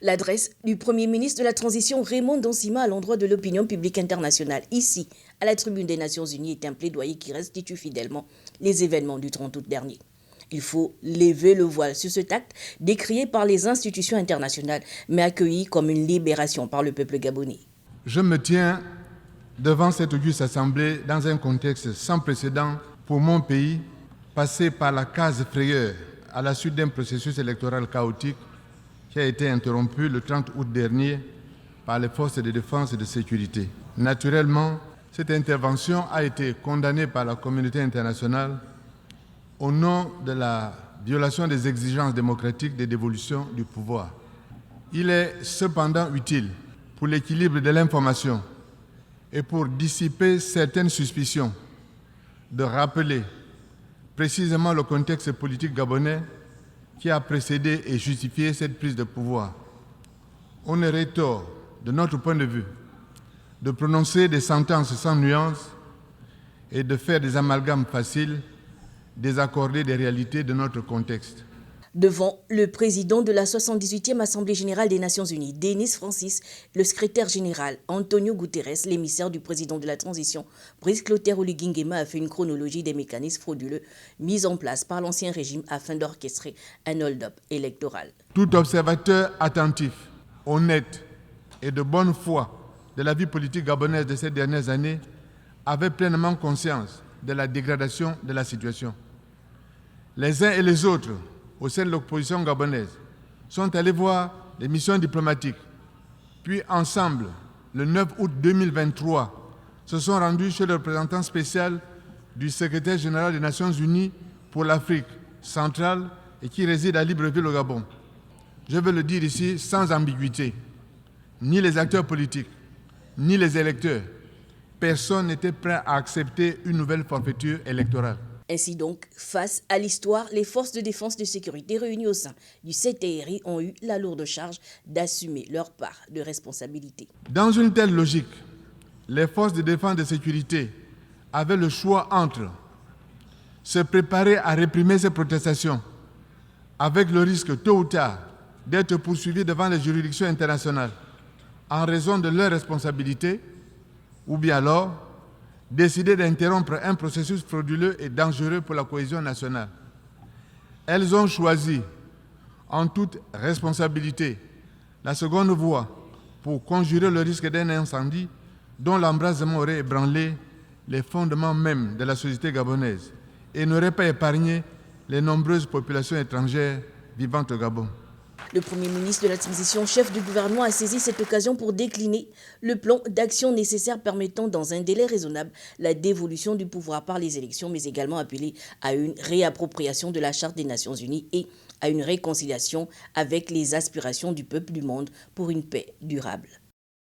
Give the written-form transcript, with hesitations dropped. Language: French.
L'adresse du Premier ministre de la Transition Raymond Donsima à l'endroit de l'opinion publique internationale, ici, à la tribune des Nations Unies, est un plaidoyer qui restitue fidèlement les événements du 30 août dernier. Il faut lever le voile sur cet acte décrié par les institutions internationales, mais accueilli comme une libération par le peuple gabonais. Je me tiens devant cette auguste assemblée dans un contexte sans précédent pour mon pays, passé par la case frayeur à la suite d'un processus électoral chaotique qui a été interrompu le 30 août dernier par les forces de défense et de sécurité. Naturellement, cette intervention a été condamnée par la communauté internationale au nom de la violation des exigences démocratiques de dévolution du pouvoir. Il est cependant utile pour l'équilibre de l'information et pour dissiper certaines suspicions de rappeler précisément le contexte politique gabonais qui a précédé et justifié cette prise de pouvoir. On aurait tort, de notre point de vue, de prononcer des sentences sans nuance et de faire des amalgames faciles, désaccordés des réalités de notre contexte. Devant le président de la 78e Assemblée générale des Nations unies, Denis Francis, le secrétaire général Antonio Guterres, l'émissaire du président de la transition, Brice Clotaire Oligui Nguema, a fait une chronologie des mécanismes frauduleux mis en place par l'ancien régime afin d'orchestrer un hold-up électoral. Tout observateur attentif, honnête et de bonne foi de la vie politique gabonaise de ces dernières années avait pleinement conscience de la dégradation de la situation. Les uns et les autres, au sein de l'opposition gabonaise, sont allés voir les missions diplomatiques. Puis ensemble, le 9 août 2023, se sont rendus chez le représentant spécial du secrétaire général des Nations Unies pour l'Afrique centrale et qui réside à Libreville au Gabon. Je veux le dire ici sans ambiguïté. Ni les acteurs politiques, ni les électeurs, personne n'était prêt à accepter une nouvelle forfaiture électorale. Ainsi donc, face à l'histoire, les forces de défense et de sécurité réunies au sein du CTRI ont eu la lourde charge d'assumer leur part de responsabilité. Dans une telle logique, les forces de défense et de sécurité avaient le choix entre se préparer à réprimer ces protestations, avec le risque tôt ou tard d'être poursuivis devant les juridictions internationales en raison de leurs responsabilités, ou bien alors décider d'interrompre un processus frauduleux et dangereux pour la cohésion nationale. Elles ont choisi, en toute responsabilité, la seconde voie pour conjurer le risque d'un incendie dont l'embrasement aurait ébranlé les fondements même de la société gabonaise et n'aurait pas épargné les nombreuses populations étrangères vivant au Gabon. Le Premier ministre de la Transition, chef du gouvernement, a saisi cette occasion pour décliner le plan d'action nécessaire permettant, dans un délai raisonnable, la dévolution du pouvoir par les élections, mais également appelé à une réappropriation de la Charte des Nations Unies et à une réconciliation avec les aspirations du peuple du monde pour une paix durable.